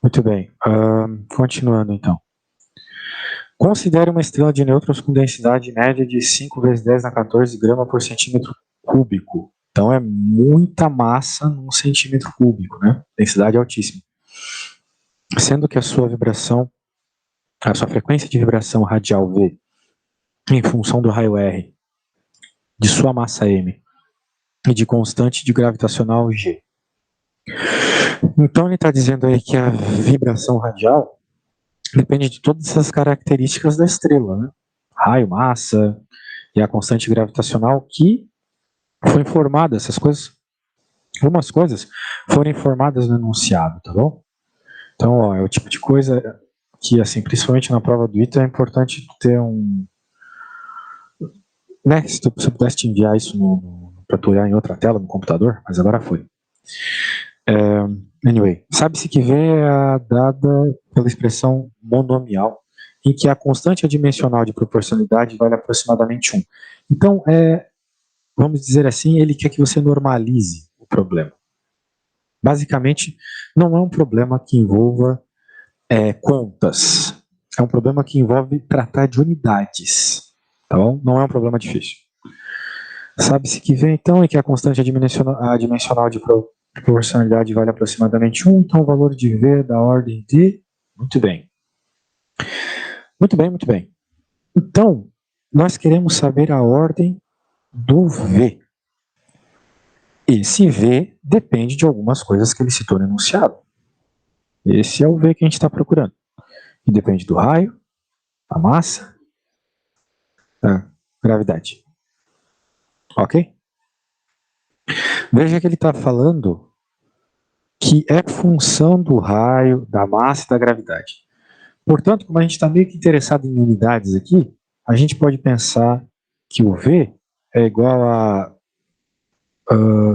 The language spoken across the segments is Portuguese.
Muito bem. Continuando, então. Considere uma estrela de nêutrons com densidade média de 5 vezes 10 na 14 gramas por centímetro cúbico. Então, é muita massa num centímetro cúbico, né? Densidade altíssima. Sendo que a sua frequência de vibração radial V, em função do raio R, de sua massa M, e de constante de gravitacional G. Então, ele está dizendo aí que a vibração radial depende de todas essas características da estrela, né? Raio, massa e a constante gravitacional que foi informada, essas coisas, algumas coisas foram informadas no enunciado, tá bom? Então, ó, é o tipo de coisa que, assim, principalmente na prova do ITA, é importante ter né, se tu pudesse te enviar isso para tu olhar em outra tela no computador, mas agora foi. Anyway, sabe-se que V é dada pela expressão monomial, em que a constante adimensional de proporcionalidade vale aproximadamente 1. Então, vamos dizer assim, ele quer que você normalize o problema. Basicamente, não é um problema que envolva contas. É um problema que envolve tratar de unidades. Tá bom? Não é um problema difícil. Sabe-se que V, então, é que a constante adimensional de proporcionalidade vale aproximadamente 1, então o valor de V é da ordem de... Muito bem. Muito bem, muito bem. Então, nós queremos saber a ordem do V. Esse V depende de algumas coisas que ele citou no enunciado. Esse é o V que a gente está procurando. E depende do raio, da massa, da gravidade. Ok? Veja que ele está falando que é função do raio, da massa e da gravidade. Portanto, como a gente está meio que interessado em unidades aqui, a gente pode pensar que o V é igual a...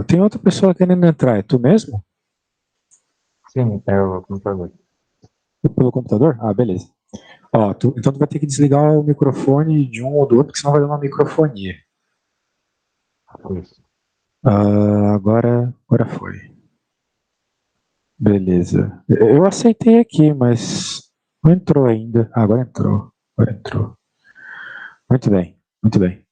tem outra pessoa querendo entrar, é tu mesmo? Sim, é o computador. Pelo computador? Ah, beleza. Ó, então tu vai ter que desligar o microfone de um ou do outro, porque senão vai dar uma microfonia. Isso. Agora foi. Beleza. Eu aceitei aqui, mas não entrou ainda. Agora entrou. Muito bem, muito bem.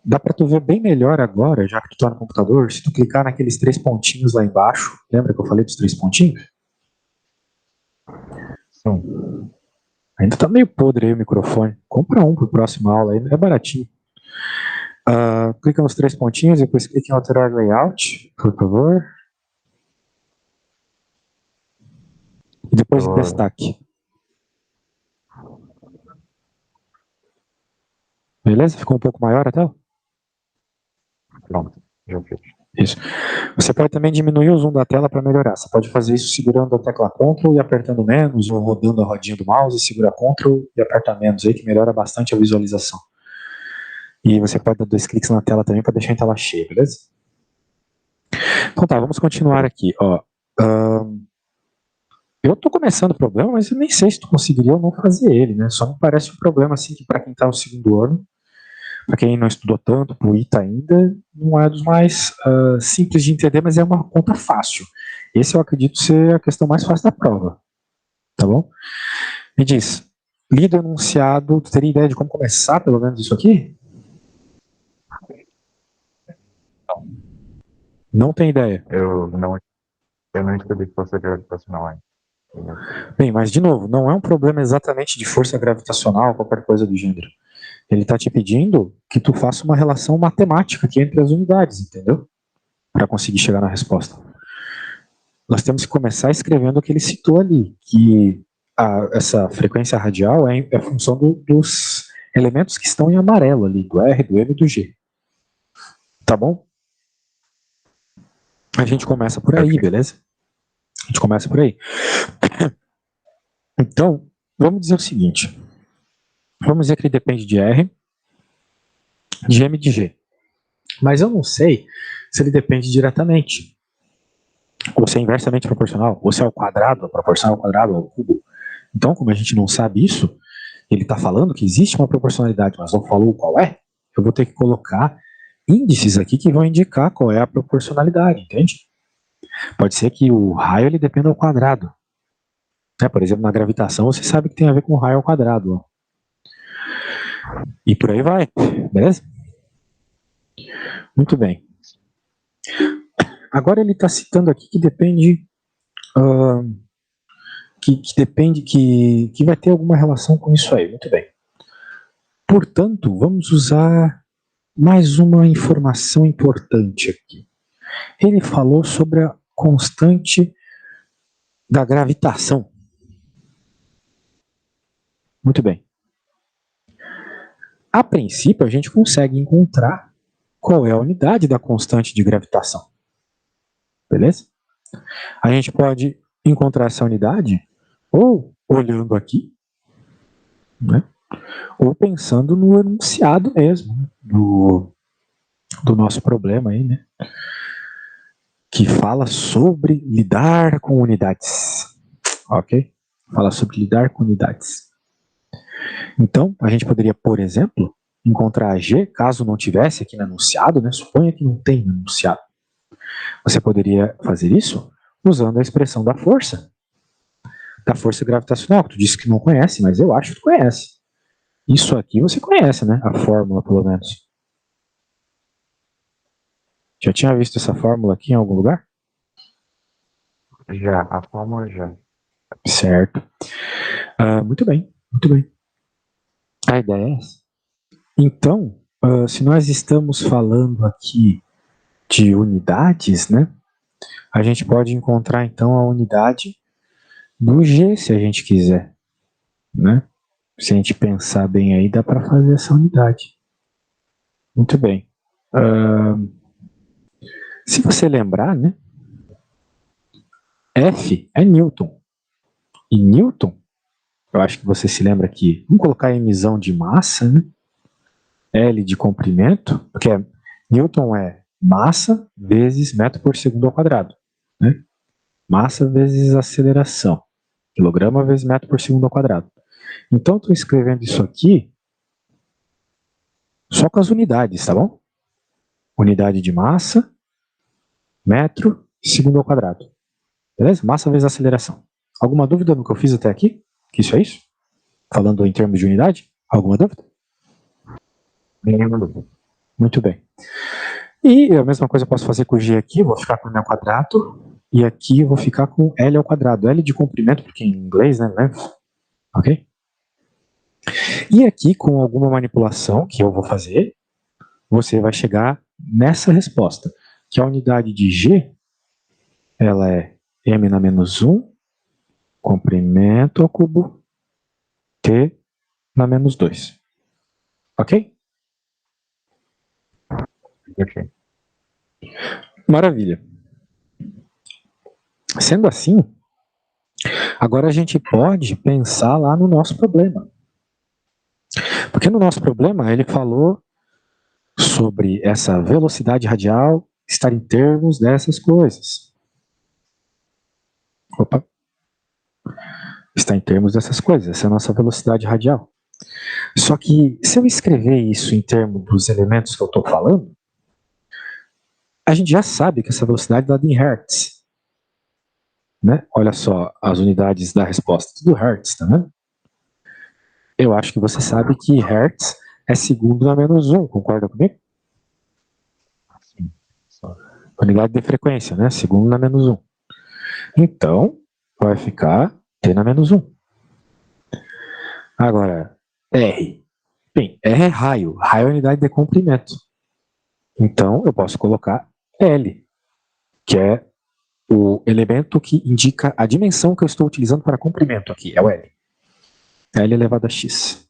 Dá para tu ver bem melhor agora, já que tu tá no computador, se tu clicar naqueles 3 pontinhos lá embaixo. Lembra que eu falei dos 3 pontinhos? Sim. Ainda tá meio podre aí o microfone. Compra um pro próximo aula aí, é baratinho. Clica nos 3 pontinhos, depois clica em alterar layout, por favor. E depois em destaque. Beleza? Ficou um pouco maior a tela? Pronto, já fiz. Isso. Você pode também diminuir o zoom da tela para melhorar. Você pode fazer isso segurando a tecla Ctrl e apertando menos, ou rodando a rodinha do mouse e segura Ctrl e aperta menos aí, que melhora bastante a visualização. E você pode dar 2 cliques na tela também para deixar a tela cheia, beleza? Então tá, vamos continuar aqui. Ó, eu tô começando o problema, mas eu nem sei se tu conseguiria ou não fazer ele, né? Só me parece um problema assim que para quem tá no segundo ano, para quem não estudou tanto, pro ITA ainda, não é dos mais simples de entender, mas é uma conta fácil. Esse eu acredito ser a questão mais fácil da prova. Tá bom? Me diz, lido enunciado, tu teria ideia de como começar, pelo menos, isso aqui? Não tem ideia. Eu não estudei força gravitacional ainda. Bem, mas de novo, não é um problema exatamente de força gravitacional, qualquer coisa do gênero. Ele está te pedindo que tu faça uma relação matemática aqui entre as unidades, entendeu? Para conseguir chegar na resposta. Nós temos que começar escrevendo o que ele citou ali, que essa frequência radial é função dos elementos que estão em amarelo ali, do R, do M e do G. Tá bom? A gente começa por aí, beleza? A gente começa por aí. Então, vamos dizer o seguinte. Vamos dizer que ele depende de R, de M e de G. Mas eu não sei se ele depende diretamente. Ou se é inversamente proporcional, ou se é ao quadrado, a proporção ao quadrado, ao cubo. Então, como a gente não sabe isso, ele está falando que existe uma proporcionalidade, mas não falou qual é, eu vou ter que colocar índices aqui que vão indicar qual é a proporcionalidade, entende? Pode ser que o raio ele dependa ao quadrado. Por exemplo, na gravitação, você sabe que tem a ver com raio ao quadrado. Ó. E por aí vai, beleza? Muito bem. Agora ele está citando aqui que depende... que vai ter alguma relação com isso aí. Muito bem. Portanto, vamos usar mais uma informação importante aqui. Ele falou sobre a constante da gravitação. Muito bem. A princípio, a gente consegue encontrar qual é a unidade da constante de gravitação. Beleza? A gente pode encontrar essa unidade ou olhando aqui, né? Ou pensando no enunciado mesmo, né? do nosso problema aí, né? Que fala sobre lidar com unidades. Ok? Fala sobre lidar com unidades. Então, a gente poderia, por exemplo, encontrar a G, caso não tivesse aqui no enunciado, né? Suponha que não tem no enunciado. Você poderia fazer isso usando a expressão da força gravitacional, que tu disse que não conhece, mas eu acho que tu conhece. Isso aqui você conhece, né? A fórmula, pelo menos. Já tinha visto essa fórmula aqui em algum lugar? Já, a fórmula já. Certo. Muito bem, muito bem. A ideia é essa. Então, se nós estamos falando aqui de unidades, né? A gente pode encontrar, então, a unidade do G, se a gente quiser, né? Se a gente pensar bem aí, dá para fazer essa unidade. Muito bem. Se você lembrar, né? F é Newton. E Newton, eu acho que você se lembra aqui, vamos colocar emissão de massa, né? L de comprimento, porque Newton é massa vezes metro por segundo ao quadrado. Né? Massa vezes aceleração. Quilograma vezes metro por segundo ao quadrado. Então, estou escrevendo isso aqui só com as unidades, tá bom? Unidade de massa, metro, segundo ao quadrado. Beleza? Massa vezes aceleração. Alguma dúvida no que eu fiz até aqui? Que isso é isso? Falando em termos de unidade? Alguma dúvida? Nenhuma dúvida. Muito bem. E a mesma coisa eu posso fazer com o G aqui, vou ficar com M ao quadrado, e aqui eu vou ficar com L ao quadrado. L de comprimento, porque em inglês, né? Ok? E aqui, com alguma manipulação que eu vou fazer, você vai chegar nessa resposta, que a unidade de G, ela é M na menos 1, comprimento ao cubo, T na menos 2. Ok? Ok. Maravilha. Sendo assim, agora a gente pode pensar lá no nosso problema. Porque no nosso problema ele falou sobre essa velocidade radial estar em termos dessas coisas. Opa. Está em termos dessas coisas, essa é a nossa velocidade radial. Só que se eu escrever isso em termos dos elementos que eu estou falando, a gente já sabe que essa velocidade é dada em hertz. Né? Olha só as unidades da resposta, tudo hertz, tá vendo? Eu acho que você sabe que hertz é segundo na menos 1, concorda comigo? Sim. Só. Unidade de frequência, né? Segundo na menos 1. Então, vai ficar T na menos 1. Agora, R. Bem, R é raio. Raio é unidade de comprimento. Então, eu posso colocar L, que é o elemento que indica a dimensão que eu estou utilizando para comprimento aqui. É o L. L elevado a X.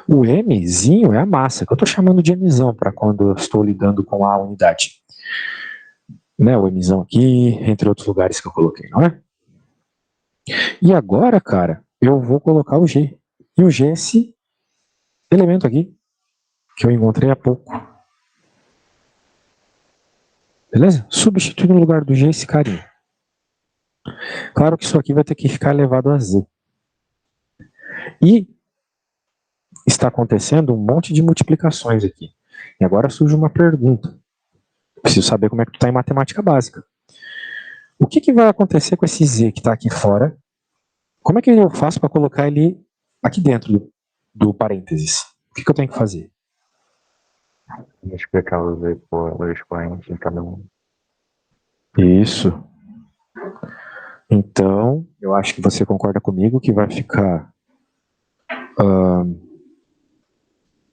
O Mzinho é a massa, que eu estou chamando de Mzão para quando eu estou lidando com a unidade. Né, o Mzão aqui, entre outros lugares que eu coloquei, não é? E agora, cara, eu vou colocar o G. E o G é esse elemento aqui, que eu encontrei há pouco. Beleza? Substitui no lugar do G esse carinha. Claro que isso aqui vai ter que ficar elevado a Z. E está acontecendo um monte de multiplicações aqui. E agora surge uma pergunta. Preciso saber como é que tu está em matemática básica. O que vai acontecer com esse Z que está aqui fora Como é que eu faço para colocar ele aqui dentro do parênteses? O que eu tenho que fazer? Vou explicar os expoentes em cada um. Isso. Então, eu acho que você concorda comigo que vai ficar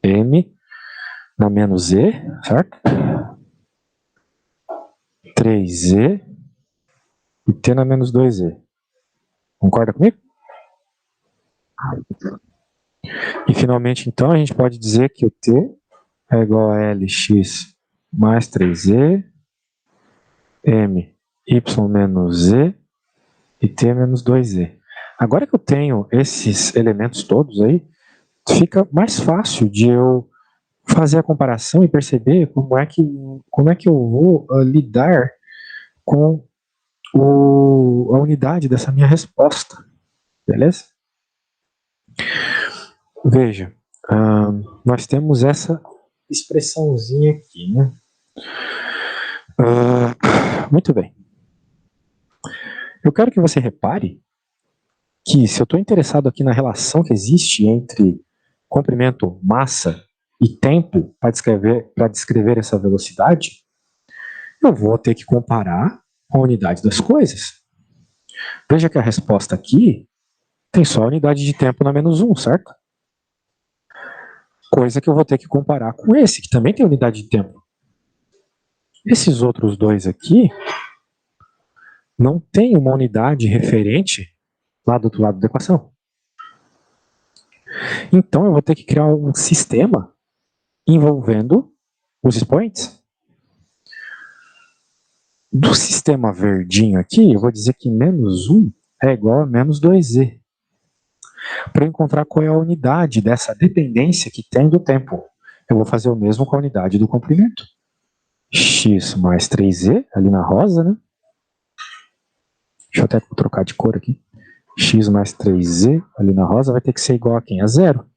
M na menos E, certo? 3E e T na menos 2E. Concorda comigo? E finalmente, então, a gente pode dizer que o T é igual a LX mais 3E, M, Y menos Z e T menos 2E. Agora que eu tenho esses elementos todos aí, fica mais fácil de eu fazer a comparação e perceber como é que eu vou lidar com a unidade dessa minha resposta, beleza? Veja, nós temos essa expressãozinha aqui, né? Muito bem. Eu quero que você repare que se eu estou interessado aqui na relação que existe entre comprimento, massa e tempo para descrever essa velocidade, eu vou ter que comparar a unidade das coisas. Veja que a resposta aqui tem só a unidade de tempo na menos 1, certo? Coisa que eu vou ter que comparar com esse, que também tem unidade de tempo. Esses outros dois aqui não tem uma unidade referente lá do outro lado da equação. Então eu vou ter que criar um sistema envolvendo os expoentes. Do sistema verdinho aqui, eu vou dizer que menos 1 é igual a menos 2z. Para encontrar qual é a unidade dessa dependência que tem do tempo, eu vou fazer o mesmo com a unidade do comprimento. X mais 3z, ali na rosa, né? Deixa eu até trocar de cor aqui. X mais 3z, ali na rosa, vai ter que ser igual a quem? A zero.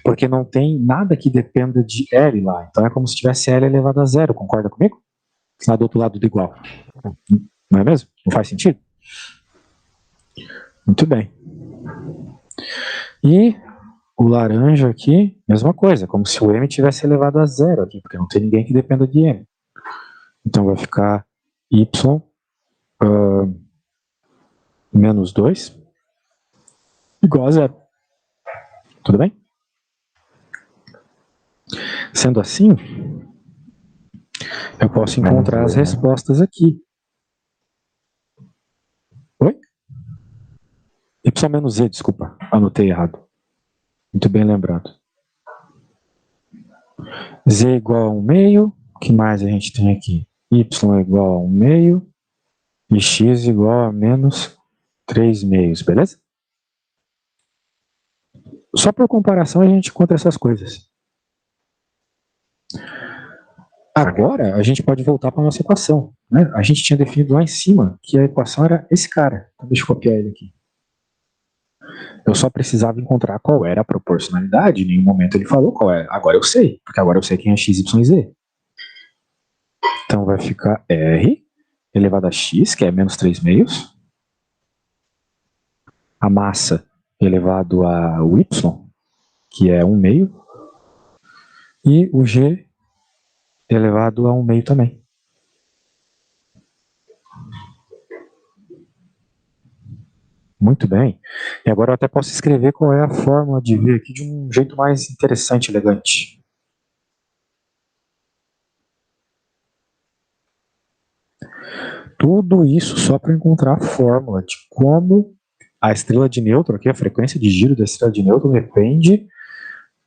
Porque não tem nada que dependa de L lá. Então é como se tivesse L elevado a zero, concorda comigo? Lá do outro lado do igual. Não é mesmo? Não faz sentido? Muito bem. E o laranja aqui, mesma coisa, como se o M tivesse elevado a zero aqui, porque não tem ninguém que dependa de M. Então vai ficar Y menos 2 igual a zero. Tudo bem? Sendo assim, eu posso encontrar as respostas aqui. Oi? Y menos Z, desculpa, anotei errado. Muito bem lembrado. Z igual a 1 meio. O que mais a gente tem aqui? Y igual a 1 meio. E X igual a menos 3 meios, beleza? Só por comparação a gente encontra essas coisas. Agora a gente pode voltar para a nossa equação. Né? A gente tinha definido lá em cima que a equação era esse cara. Então deixa eu copiar ele aqui. Eu só precisava encontrar qual era a proporcionalidade. Em nenhum momento ele falou qual é. Agora eu sei, porque agora eu sei quem é x, y e z. Então vai ficar R elevado a x, que é menos 3 meios. A massa elevado a y, que é 1 meio. E o g elevado a 1 meio também. Muito bem. E agora eu até posso escrever qual é a fórmula de V aqui de um jeito mais interessante e elegante. Tudo isso só para encontrar a fórmula de como a estrela de nêutron, aqui a frequência de giro da estrela de nêutron depende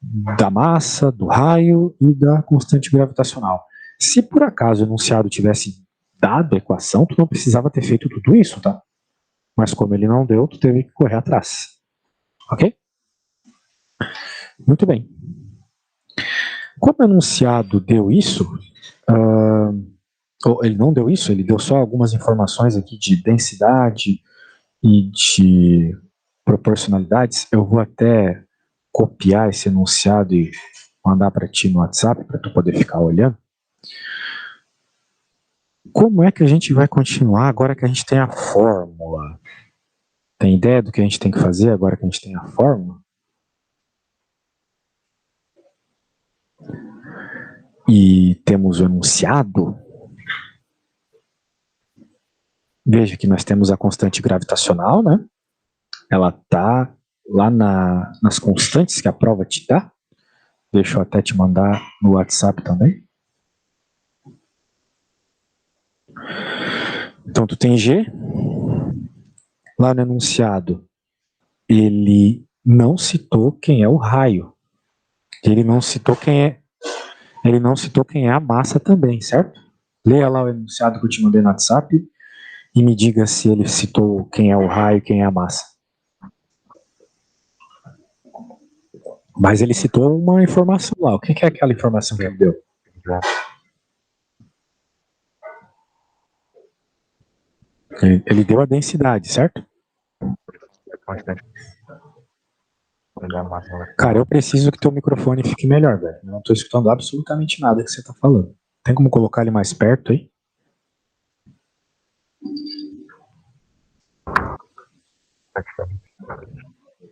da massa, do raio e da constante gravitacional. Se por acaso o enunciado tivesse dado a equação, tu não precisava ter feito tudo isso, tá? Mas como ele não deu, tu teve que correr atrás. Ok? Muito bem. Como o enunciado deu isso, ou ele não deu isso, ele deu só algumas informações aqui de densidade e de proporcionalidades, eu vou até copiar esse enunciado e mandar para ti no WhatsApp para tu poder ficar olhando. Como é que a gente vai continuar agora que a gente tem a fórmula? Tem ideia do que a gente tem que fazer agora que a gente tem a fórmula? E temos o enunciado? Veja que nós temos a constante gravitacional, né? Ela está lá nas constantes que a prova te dá. Deixa eu até te mandar no WhatsApp também. Então, tu tem G. Lá no enunciado, ele não citou quem é o raio. Ele não citou quem é a massa também, certo? Leia lá o enunciado que eu te mandei no WhatsApp e me diga se ele citou quem é o raio e quem é a massa. Mas ele citou uma informação lá. O que é aquela informação que ele deu? Ele deu a densidade, certo? Cara, eu preciso que teu microfone fique melhor, velho. Eu não tô escutando absolutamente nada que você tá falando. Tem como colocar ele mais perto aí?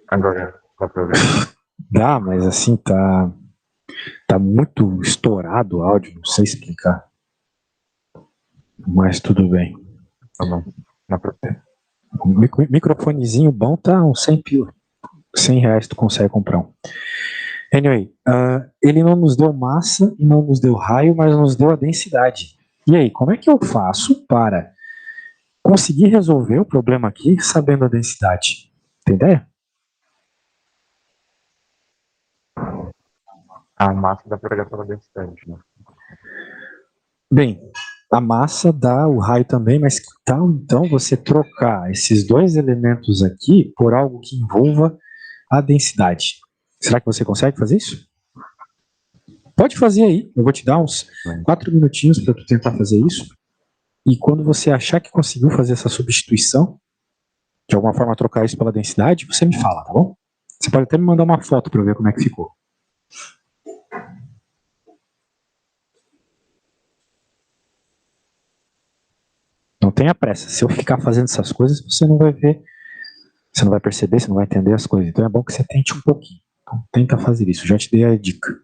Agora, dá pra ver. Dá, mas assim, tá muito estourado o áudio, não sei explicar. Mas tudo bem. Tá bom. Dá pra ver. O microfonezinho bom tá uns 100 pila. 100 reais tu consegue comprar um. Anyway, ele não nos deu massa e não nos deu raio, mas nos deu a densidade. E aí, como é que eu faço para conseguir resolver o problema aqui sabendo a densidade? Tem ideia? A massa dá pra olhar pela densidade, né? Bem, a massa dá o raio também, mas que tal então você trocar esses dois elementos aqui por algo que envolva a densidade? Será que você consegue fazer isso? Pode fazer aí, eu vou te dar uns 4 minutinhos para tu tentar fazer isso. E quando você achar que conseguiu fazer essa substituição, de alguma forma trocar isso pela densidade, você me fala, tá bom? Você pode até me mandar uma foto para eu ver como é que ficou. Não tenha pressa. Se eu ficar fazendo essas coisas, você não vai ver, você não vai perceber, você não vai entender as coisas. Então é bom que você tente um pouquinho. Então tenta fazer isso. Já te dei a dica.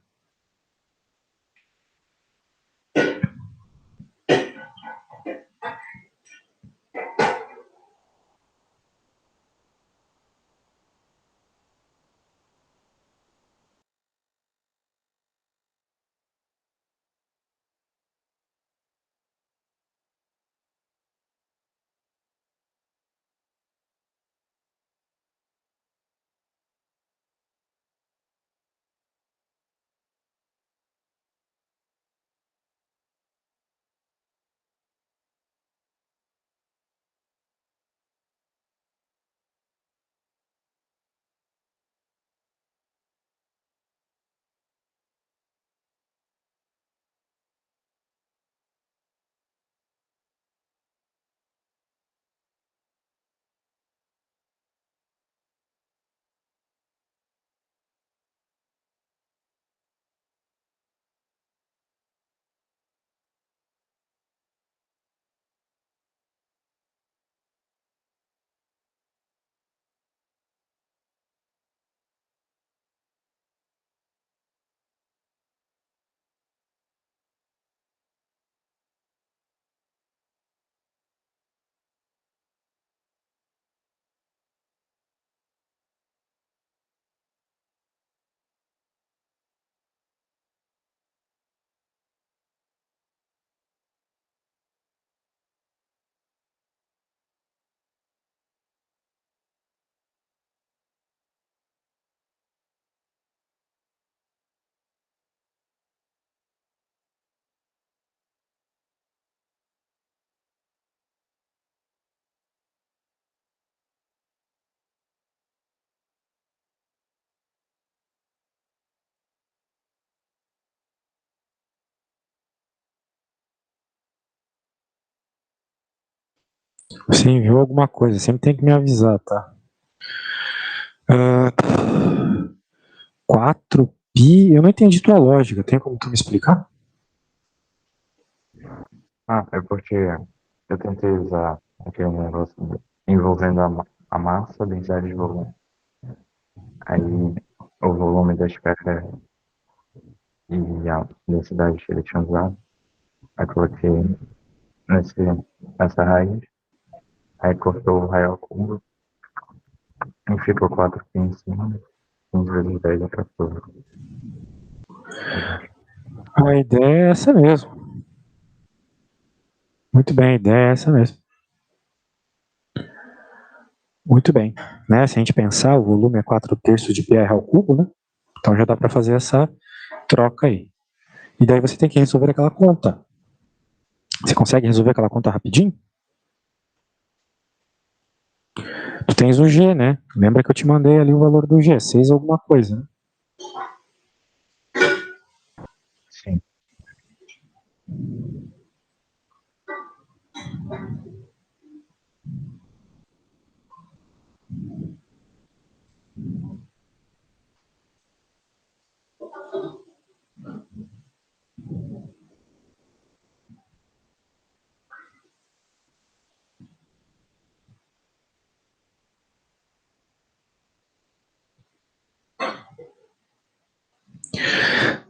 Você enviou alguma coisa, sempre tem que me avisar, tá? 4π, eu não entendi tua lógica, tem como tu me explicar? É porque eu tentei usar aquele negócio envolvendo a massa, densidade de volume. Aí o volume da esfera e a densidade que ele tinha usado. Aí coloquei nesse, nessa raiz. Aí cortou o raio ao cubo e ficou 4 aqui em cima. 15 vezes 10 é 14. A ideia é essa mesmo. Muito bem, a ideia é essa mesmo. Muito bem. Né? Se a gente pensar, o volume é 4/3 de πr ao cubo, né? Então já dá para fazer essa troca aí. E daí você tem que resolver aquela conta. Você consegue resolver aquela conta rapidinho? Tu tens o G, né? Lembra que eu te mandei ali o valor do G, 6 alguma coisa, né? Sim.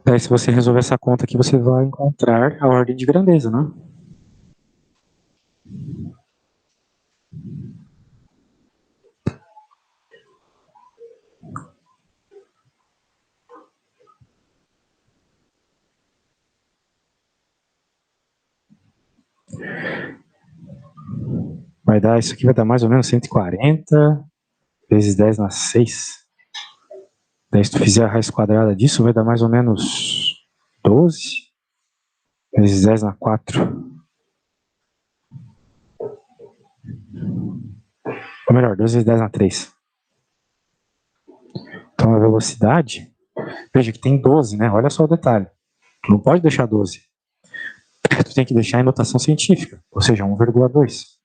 Daí se você resolver essa conta aqui, você vai encontrar a ordem de grandeza, né? Vai dar, isso aqui vai dar mais ou menos 140 vezes 10 na 6. Daí se tu fizer a raiz quadrada disso, vai dar mais ou menos 12 vezes 10 na 4. Ou melhor, 12 vezes 10 na 3. Então a velocidade, veja que tem 12, né? Olha só o detalhe. Tu não pode deixar 12. Tu tem que deixar em notação científica, ou seja, 1,2.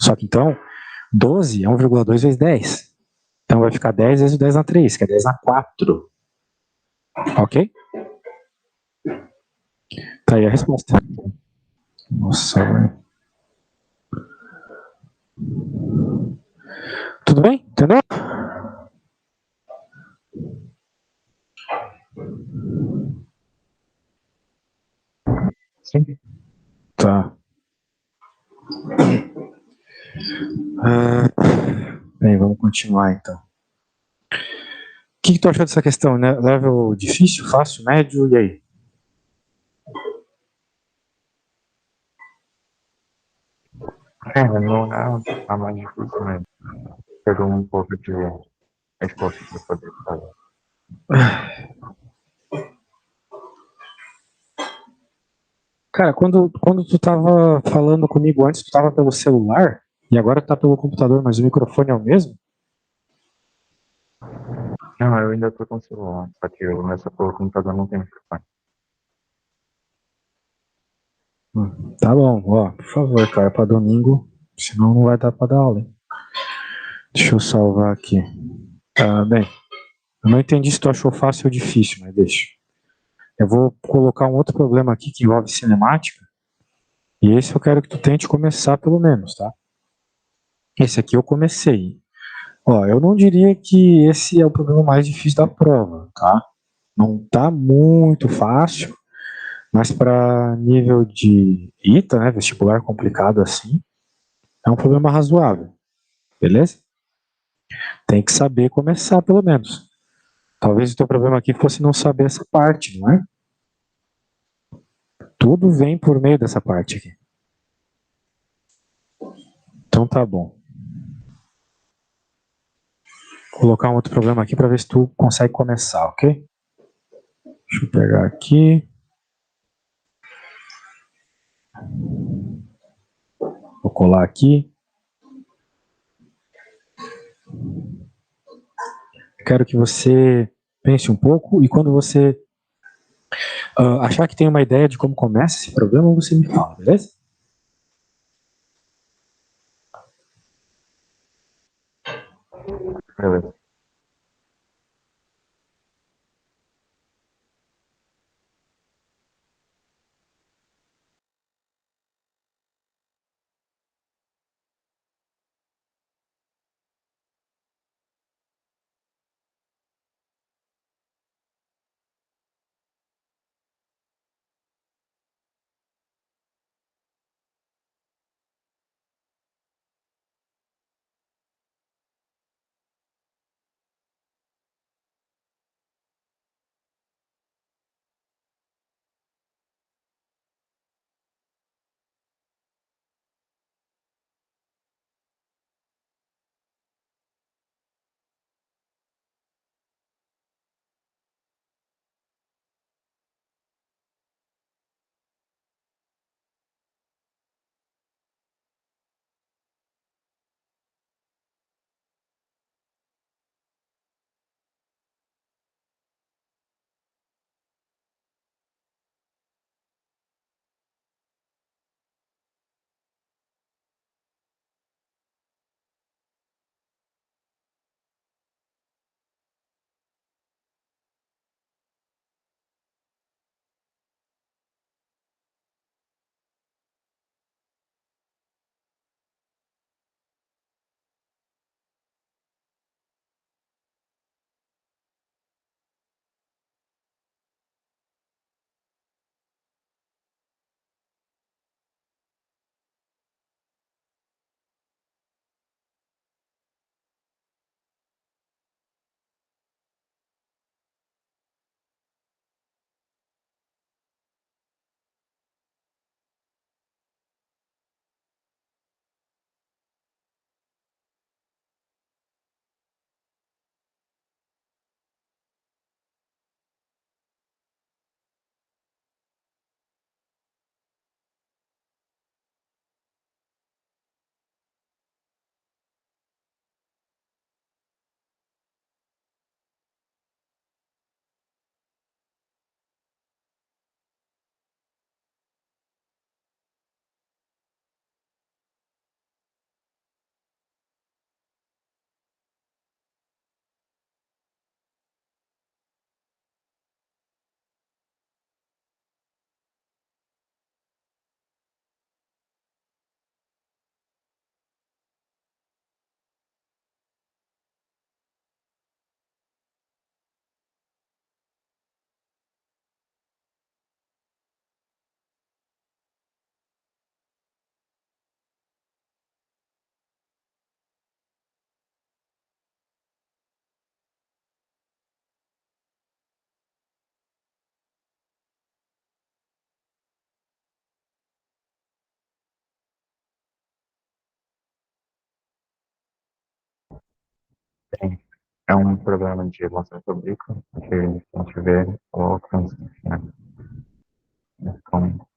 Só que então, 12 é 1,2 vezes 10. Então vai ficar 10 vezes 10 na 3, que é 10 na 4. Ok? Tá aí a resposta. Nossa, velho. Tudo bem? Entendeu? Sim. Tá. Bem, vamos continuar então. O que tu achou dessa questão, né? Level difícil, fácil, médio, e aí? Não é a mais difícil, mas pegou um pouco de esforço para poder fazer. Cara, quando tu tava falando comigo antes, tu tava pelo celular, e agora tu tá pelo computador, mas o microfone é o mesmo? Não, eu ainda tô com o celular, só que nessa porra o computador não tem microfone. Tá bom, ó, por favor, cara, pra domingo, senão não vai dar pra dar aula, hein? Deixa eu salvar aqui. Bem, eu não entendi se tu achou fácil ou difícil, mas deixa. Eu vou colocar um outro problema aqui que envolve cinemática, e esse eu quero que tu tente começar pelo menos, tá? Esse aqui eu comecei. Ó, eu não diria que esse é o problema mais difícil da prova, tá? Não tá muito fácil, mas para nível de ITA, né, vestibular complicado assim, é um problema razoável, beleza? Tem que saber começar pelo menos. Talvez o teu problema aqui fosse não saber essa parte, não é? Tudo vem por meio dessa parte aqui. Então tá bom. Vou colocar um outro problema aqui para ver se tu consegue começar, ok? Deixa eu pegar aqui. Vou colar aqui. Quero que você pense um pouco e quando você achar que tem uma ideia de como começa esse problema, você me fala, beleza? Beleza. é um problema de lançamento oblíquo que a gente vê o alcance final. Então,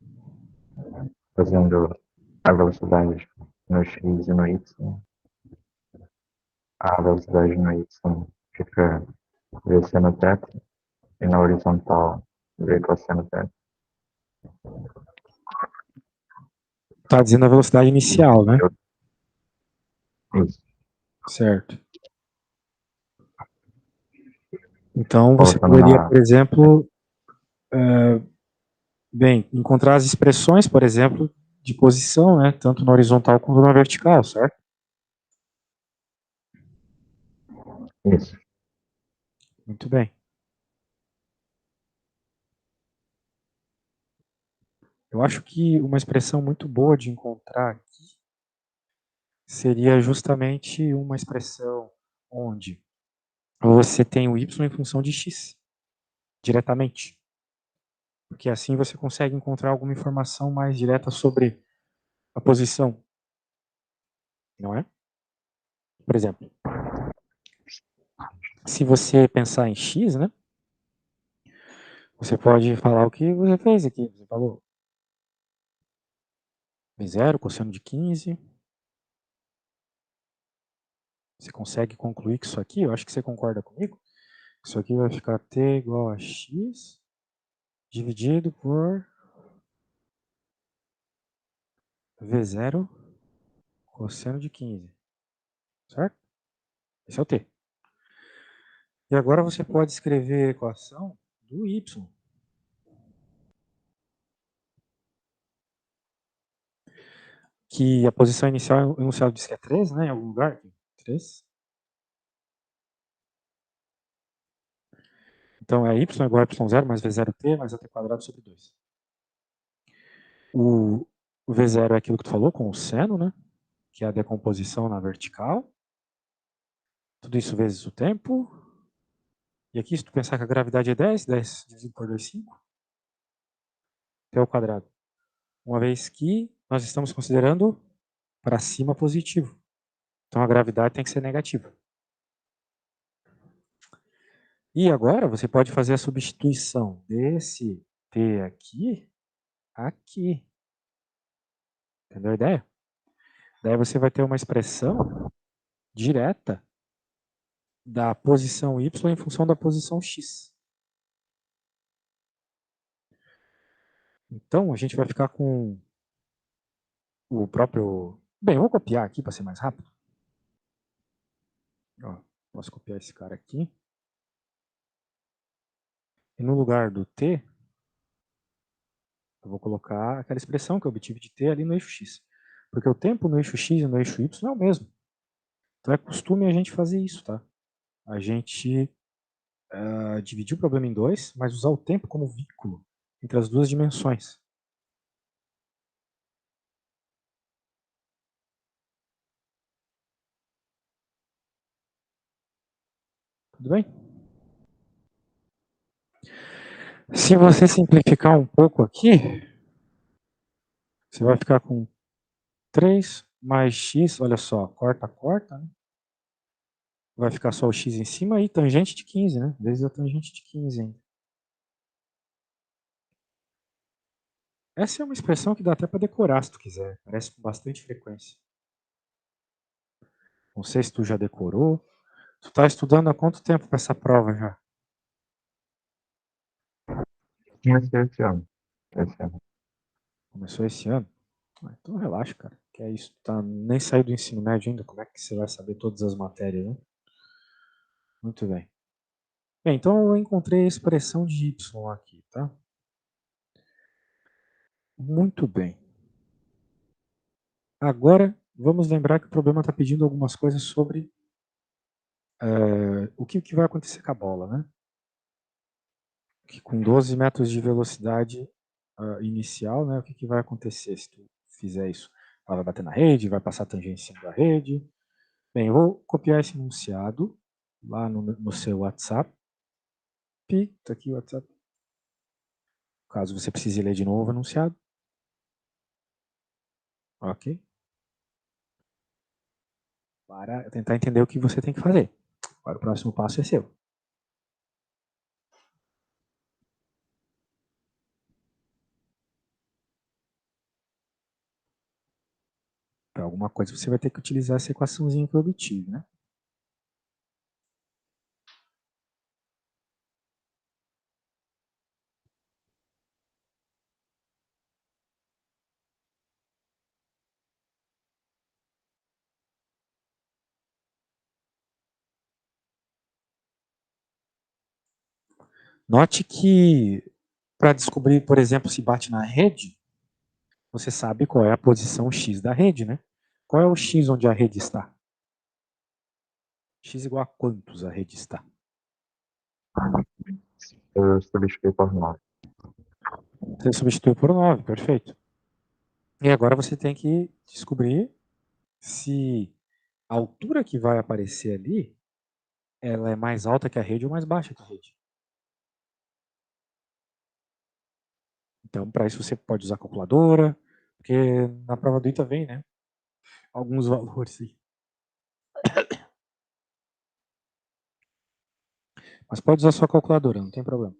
fazendo a velocidade no x e no y, a velocidade no y fica v seno θ e na horizontal v cosseno θ. Tá dizendo a velocidade inicial, né? Isso. Certo. Então, você Colocando poderia, na... por exemplo, encontrar as expressões, por exemplo, de posição, né? Tanto na horizontal quanto na vertical, certo? Isso. Muito bem. Eu acho que uma expressão muito boa de encontrar aqui seria justamente uma expressão onde você tem o y em função de x, diretamente. Porque assim você consegue encontrar alguma informação mais direta sobre a posição, não é? Por exemplo, se você pensar em x, né? Você pode falar o que você fez aqui. Você falou V0, cosseno de 15. Você consegue concluir que isso aqui, eu acho que você concorda comigo, isso aqui vai ficar t igual a x dividido por V0 cosseno de 15. Certo? Esse é o t. E agora você pode escrever a equação do y. Que a posição inicial, o enunciado diz que é 3, né? Em algum lugar. 3. Então é y igual a y0 mais v0t mais at quadrado sobre 2. O v0 é aquilo que tu falou com o seno, né? Que é a decomposição na vertical. Tudo isso vezes o tempo. E aqui, se tu pensar que a gravidade é 10, 10 dividido por 2, 5. T ao quadrado. Uma vez que nós estamos considerando para cima positivo. Então a gravidade tem que ser negativa. E agora você pode fazer a substituição desse T aqui. Entendeu a ideia? Daí você vai ter uma expressão direta da posição y em função da posição x. Então, a gente vai ficar com o próprio... Bem, eu vou copiar aqui para ser mais rápido. Ó, posso copiar esse cara aqui. E no lugar do t, eu vou colocar aquela expressão que eu obtive de t ali no eixo x. Porque o tempo no eixo x e no eixo y é o mesmo. Então é costume a gente fazer isso, tá? A gente dividir o problema em dois, mas usar o tempo como vínculo entre as duas dimensões. Tudo bem? Se você simplificar um pouco aqui, você vai ficar com 3 mais x, olha só, corta, né? Vai ficar só o x em cima e tangente de 15, né? Vezes a tangente de 15 ainda. Essa é uma expressão que dá até para decorar se tu quiser. Aparece com bastante frequência. Não sei se tu já decorou. Tu tá estudando há quanto tempo para essa prova já? Comecei esse ano. Esse ano. Começou esse ano? Então relaxa, cara. Que é isso. Tá nem saiu do ensino médio ainda. Como é que você vai saber todas as matérias, né? Muito bem. Bem, então eu encontrei a expressão de y aqui, tá? Muito bem. Agora, vamos lembrar que o problema está pedindo algumas coisas sobre o que vai acontecer com a bola, né? Que com 12 metros de velocidade inicial, né? O que vai acontecer se tu fizer isso? Ela vai bater na rede, vai passar tangenciando a rede. Bem, eu vou copiar esse enunciado lá no seu WhatsApp. Tá aqui o WhatsApp. Caso você precise ler de novo o enunciado. Ok? Para tentar entender o que você tem que fazer. Agora o próximo passo é seu. Para alguma coisa você vai ter que utilizar essa equaçãozinha que eu obtive, né? Note que para descobrir, por exemplo, se bate na rede, você sabe qual é a posição X da rede, né? Qual é o X onde a rede está? X igual a quantos a rede está? Eu substituí por 9. Você substitui por 9, perfeito. E agora você tem que descobrir se a altura que vai aparecer ali, ela é mais alta que a rede ou mais baixa que a rede. Então, para isso você pode usar a calculadora, porque na prova do ITA vem, né? Alguns valores aí. Mas pode usar a sua calculadora, não tem problema.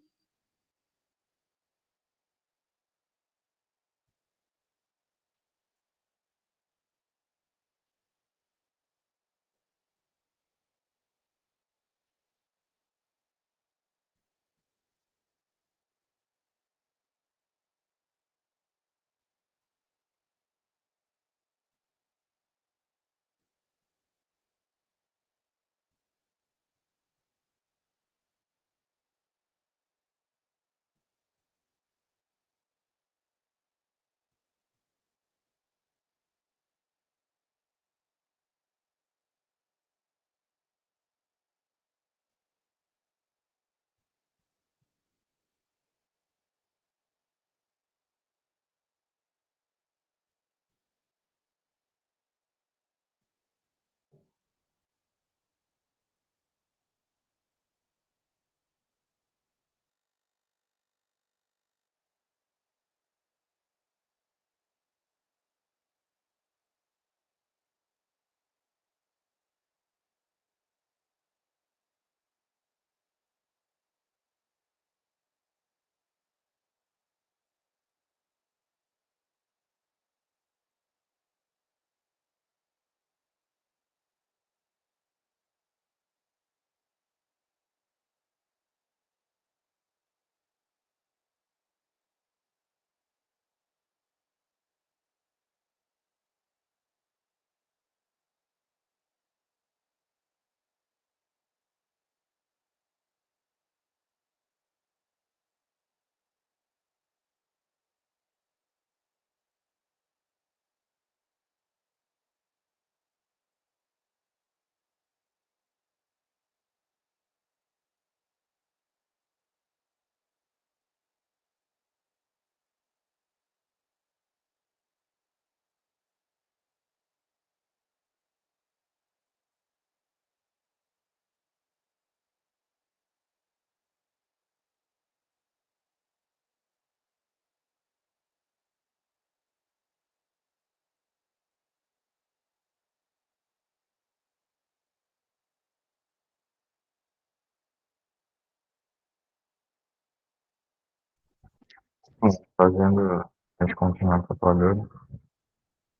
Fazendo as contas na calculadora,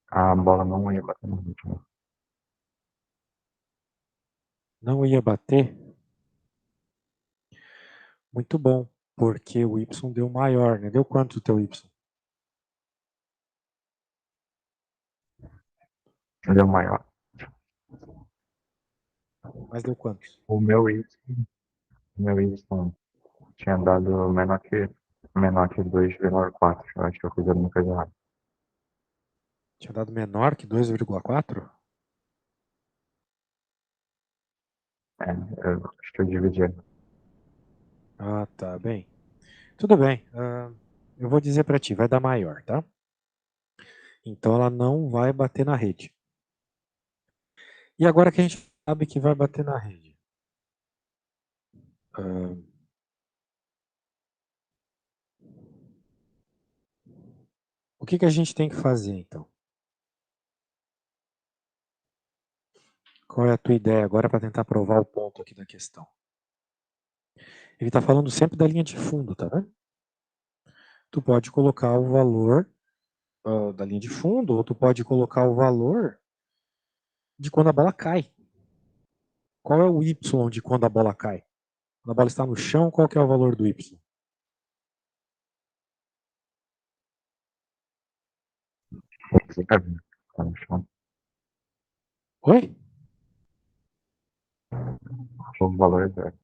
a bola não ia bater no ritmo. Não ia bater? Muito bom, porque o Y deu maior, né? Deu quanto o teu Y? Ele é o maior. Mas deu quantos? O meu Y tinha dado menor que 2,4. Eu acho que eu fiz alguma coisa errada. Tinha dado menor que 2,4? É, eu acho que eu dividi. Ah, tá bem. Tudo bem. Eu vou dizer para ti, vai dar maior, tá? Então ela não vai bater na rede. E agora que a gente sabe que vai bater na rede, ah, o que que a gente tem que fazer então? Qual é a tua ideia agora para tentar provar o ponto aqui da questão? Ele está falando sempre da linha de fundo, tá vendo? Tu pode colocar o valor da linha de fundo, ou tu pode colocar o valor de quando a bola cai. Qual é o y de quando a bola cai? Quando a bola está no chão, qual que é o valor do y? Zero. Tá no chão. Oi? O valor é zero.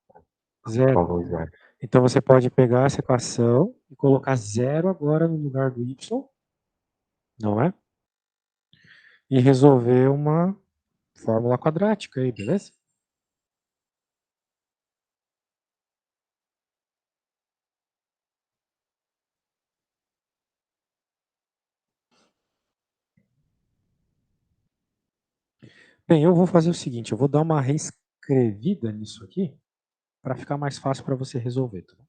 Zero. Valor zero. Então você pode pegar essa equação e colocar zero agora no lugar do y, não é? E resolver uma fórmula quadrática aí, beleza? Bem, eu vou fazer o seguinte, eu vou dar uma reescrevida nisso aqui para ficar mais fácil para você resolver, tá bom?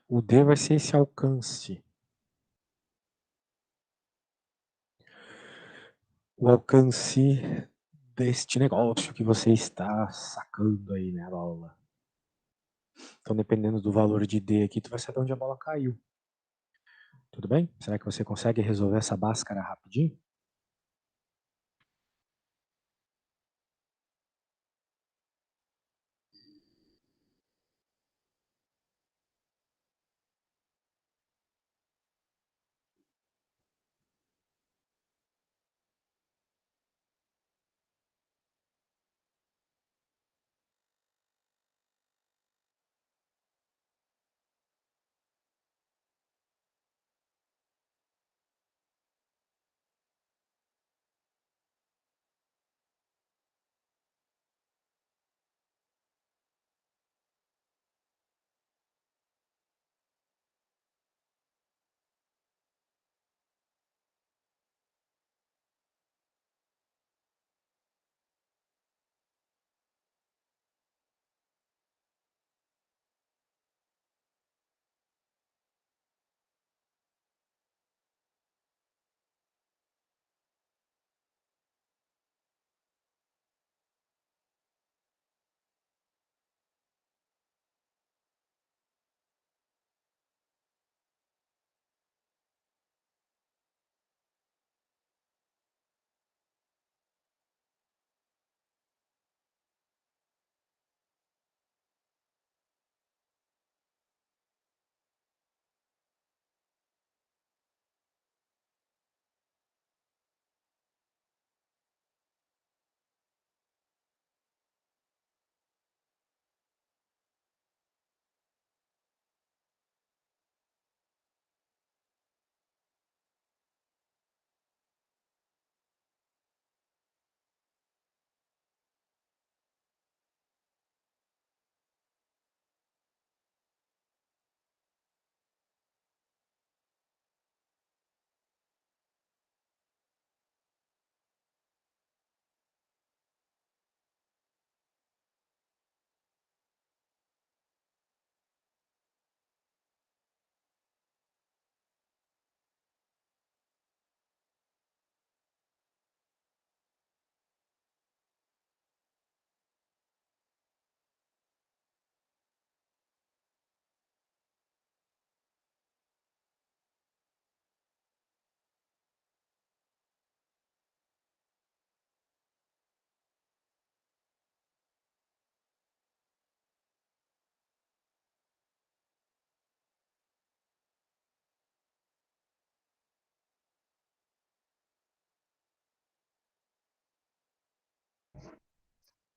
O D vai ser esse alcance. O alcance deste negócio que você está sacando aí, né, a bola. Então, dependendo do valor de D aqui, tu vai saber onde a bola caiu. Tudo bem? Será que você consegue resolver essa báscara rapidinho?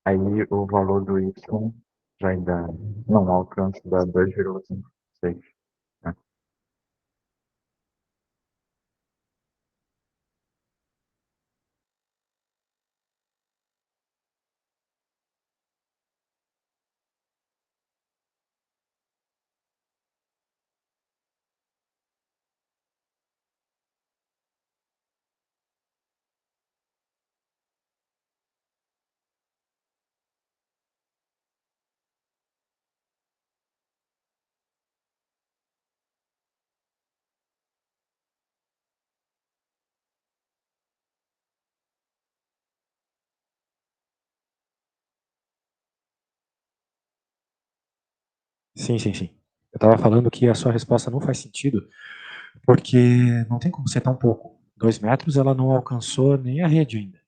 Aí o valor do y vai dar. Não, o alcance dá 2,56. Né? Sim, sim, sim. Eu estava falando que a sua resposta não faz sentido, porque não tem como ser tão pouco. 2 metros ela não alcançou nem a rede ainda.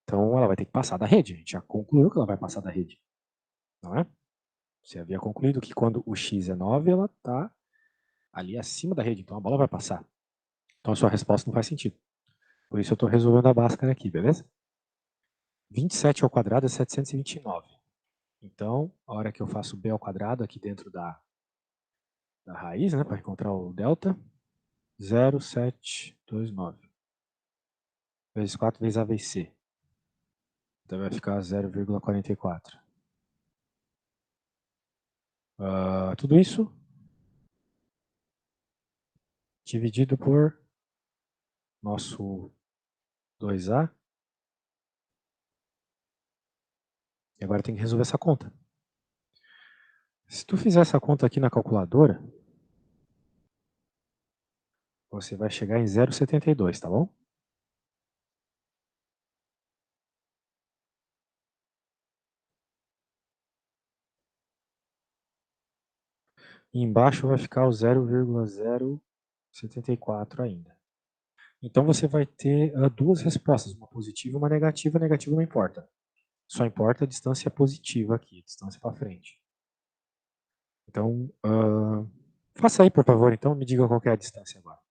Então ela vai ter que passar da rede. A gente já concluiu que ela vai passar da rede. Não é? Você havia concluído que quando o x é 9, ela está ali acima da rede. Então a bola vai passar. Então a sua resposta não faz sentido. Por isso eu estou resolvendo a Bhaskara aqui, beleza? 27 ao quadrado é 729. Então, a hora que eu faço b ao quadrado aqui dentro da raiz, né, para encontrar o delta, 0,729 vezes 4 vezes AVC. Então vai ficar 0,44. Tudo isso dividido por nosso 2A. E agora tem que resolver essa conta. Se tu fizer essa conta aqui na calculadora, você vai chegar em 0,72, tá bom? E embaixo vai ficar o 0,074 ainda. Então você vai ter duas respostas, uma positiva e uma negativa. A negativa não importa. Só importa a distância positiva aqui, a distância para frente. Então, faça aí, por favor, então, me diga qual é a distância agora.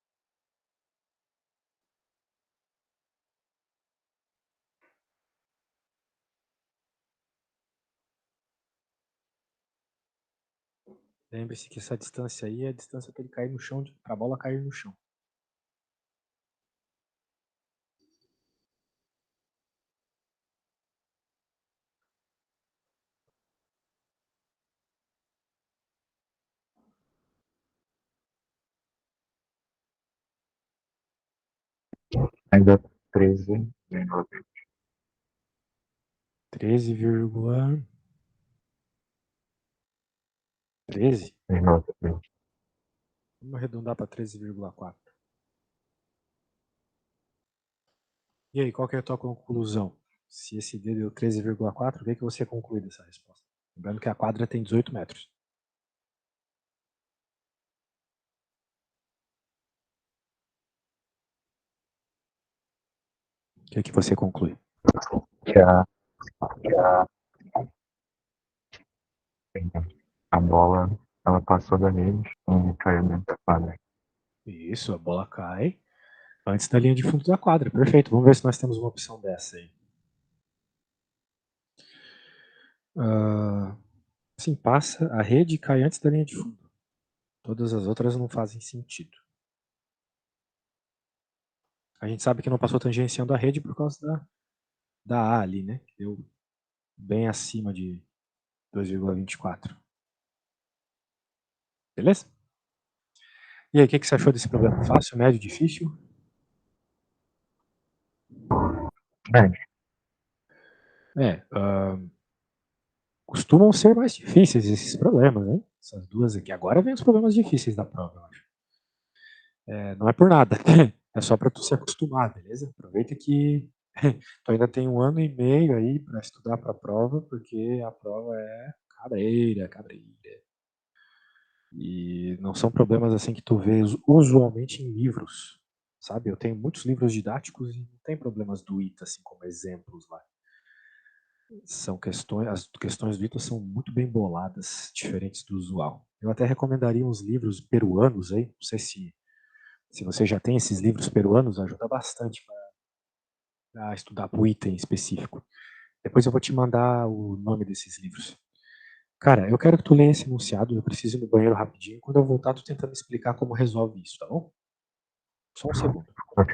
Lembre-se que essa distância aí é a distância para ele cair no chão, para a bola cair no chão. Ainda 13,20. 13,13? Vamos arredondar para 13,4. E aí, qual que é a tua conclusão? Se esse D deu 13,4, o que você conclui dessa resposta? Lembrando que a quadra tem 18 metros. O que você conclui? Que a bola ela passou da rede e caiu dentro da quadra. Isso, a bola cai antes da linha de fundo da quadra. Perfeito. Vamos ver se nós temos uma opção dessa aí. Sim, passa a rede e cai antes da linha de fundo. Todas as outras não fazem sentido. A gente sabe que não passou tangenciando a rede por causa da A ali, né? Que deu bem acima de 2,24. Beleza? E aí, o que você achou desse problema? Fácil, médio, difícil? É, costumam ser mais difíceis esses problemas, né? Essas duas aqui. Agora vem os problemas difíceis da prova, eu acho. Não é por nada. É só para tu se acostumar, beleza? Aproveita que tu ainda tem 1 ano e meio aí para estudar para a prova, porque a prova é cabreira, cabreira. E não são problemas assim que tu vê usualmente em livros, sabe? Eu tenho muitos livros didáticos e não tem problemas do ITA assim como exemplos lá. São questões, as questões do ITA são muito bem boladas, diferentes do usual. Eu até recomendaria uns livros peruanos aí, não sei se você já tem esses livros peruanos, ajuda bastante para estudar para o item específico. Depois eu vou te mandar o nome desses livros. Cara, eu quero que tu leia esse enunciado, eu preciso ir no banheiro rapidinho. Quando eu voltar, tu tenta me explicar como resolve isso, tá bom? Só um segundo. Ok.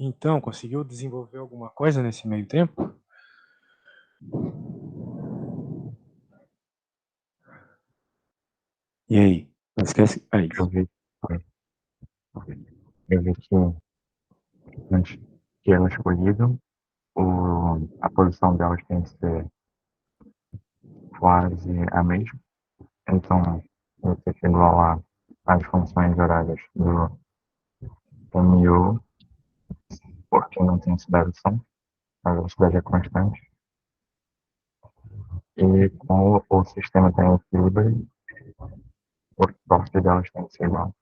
Então, conseguiu desenvolver alguma coisa nesse meio tempo? E aí? Não esquece. Aí. Eu vi, eu vi que antes que ela escolhido, a posição delas tem que ser quase a mesma. Então, você chegou lá as funções horárias do MU, porque não tem oscilação, a velocidade é constante. E com o sistema está em equilíbrio, o torque delas tem que ser igual.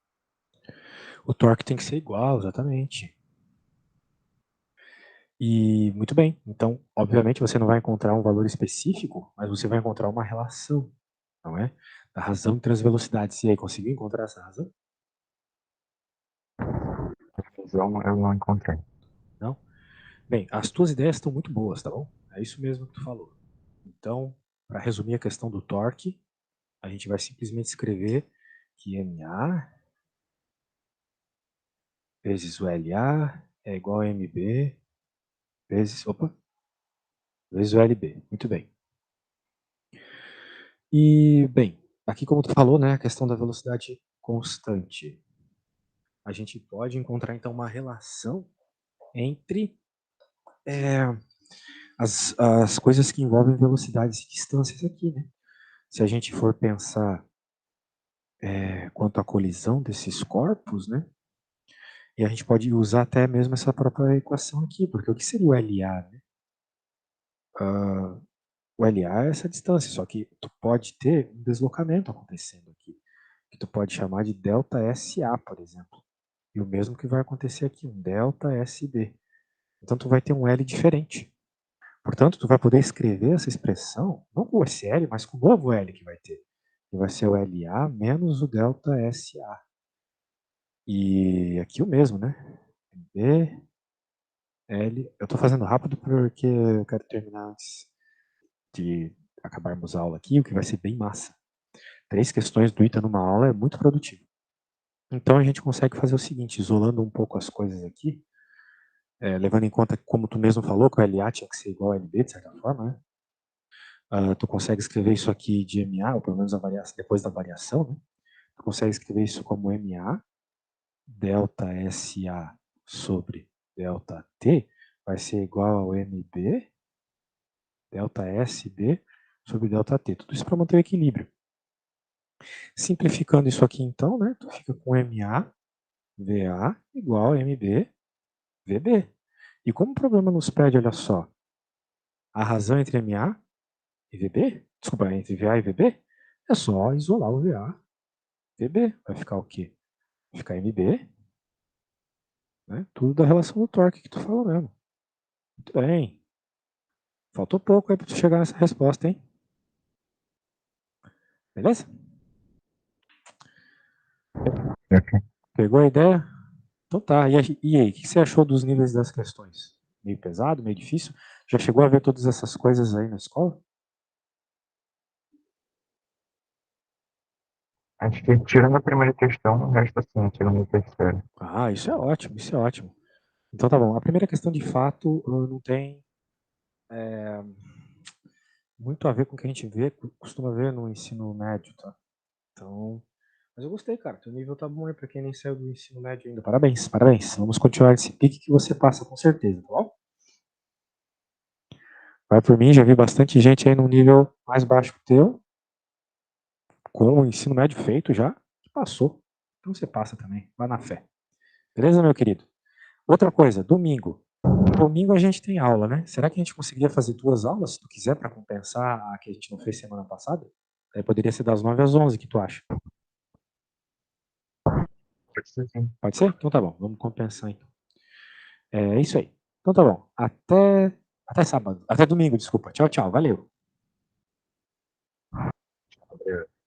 O torque tem que ser igual, exatamente. E muito bem. Então, obviamente, você não vai encontrar um valor específico, mas você vai encontrar uma relação, não é? Da razão entre as velocidades. E aí, conseguiu encontrar essa razão? A visão eu não encontrei. Não? Bem, as tuas ideias estão muito boas, tá bom? É isso mesmo que tu falou. Então, para resumir a questão do torque, a gente vai simplesmente escrever que MA vezes o LA é igual a MB vezes o LB. Muito bem. E, bem, aqui como tu falou, né, a questão da velocidade constante. A gente pode encontrar, então, uma relação entre as coisas que envolvem velocidades e distâncias aqui, né? Se a gente for pensar quanto à colisão desses corpos, né? E a gente pode usar até mesmo essa própria equação aqui, porque o que seria o LA, né? O LA é essa distância, só que tu pode ter um deslocamento acontecendo aqui, que tu pode chamar de delta SA, por exemplo. E o mesmo que vai acontecer aqui, um delta SB. Então tu vai ter um L diferente. Portanto, tu vai poder escrever essa expressão, não com esse L, mas com o novo L que vai ter. Que vai ser o LA menos o delta SA. E aqui o mesmo, né? B, L. Eu estou fazendo rápido porque eu quero terminar antes de acabarmos a aula aqui, o que vai ser bem massa. 3 questões do ITA numa aula é muito produtivo. Então a gente consegue fazer o seguinte, isolando um pouco as coisas aqui, levando em conta, como tu mesmo falou, que o LA tinha que ser igual ao LB, de certa forma, né? Tu consegue escrever isso aqui de MA, ou pelo menos depois da variação, né? Tu consegue escrever isso como MA, delta SA sobre delta T, vai ser igual ao MB, delta SB sobre delta T. Tudo isso para manter o equilíbrio. Simplificando isso aqui, então, né? Tu fica com MA, VA igual a MB, VB. E como o problema nos pede, olha só, a razão entre MA e VB, desculpa, entre VA e VB, é só isolar o VA, VB. Vai ficar o quê? Vai ficar MB, né? Tudo da relação do torque que tu falou mesmo. Muito bem. Faltou pouco aí para tu chegar nessa resposta, hein? Beleza? Pegou a ideia? Então tá. E aí, o que você achou dos níveis das questões? Meio pesado, meio difícil? Já chegou a ver todas essas coisas aí na escola? Acho que tirando a primeira questão, o resto assim, tirando a terceira. Ah, isso é ótimo, isso é ótimo. Então tá bom. A primeira questão de fato não tem muito a ver com o que a gente vê, costuma ver no ensino médio, tá? Então, mas eu gostei, cara. Teu nível tá bom aí pra quem nem saiu do ensino médio ainda. Parabéns, parabéns. Vamos continuar esse pique que você passa com certeza, tá bom? Vai por mim, já vi bastante gente aí num nível mais baixo que o teu, com o ensino médio feito já, que passou. Então você passa também, vai na fé. Beleza, meu querido? Outra coisa, domingo. Domingo a gente tem aula, né? Será que a gente conseguiria fazer 2 aulas, se tu quiser, para compensar a que a gente não fez semana passada? Aí poderia ser das 9 às 11, o que tu acha? Pode ser sim. Pode ser? Então tá bom, vamos compensar então. É isso aí. Então tá bom. Até sábado. Até domingo, desculpa. Tchau, tchau. Valeu. Obrigado.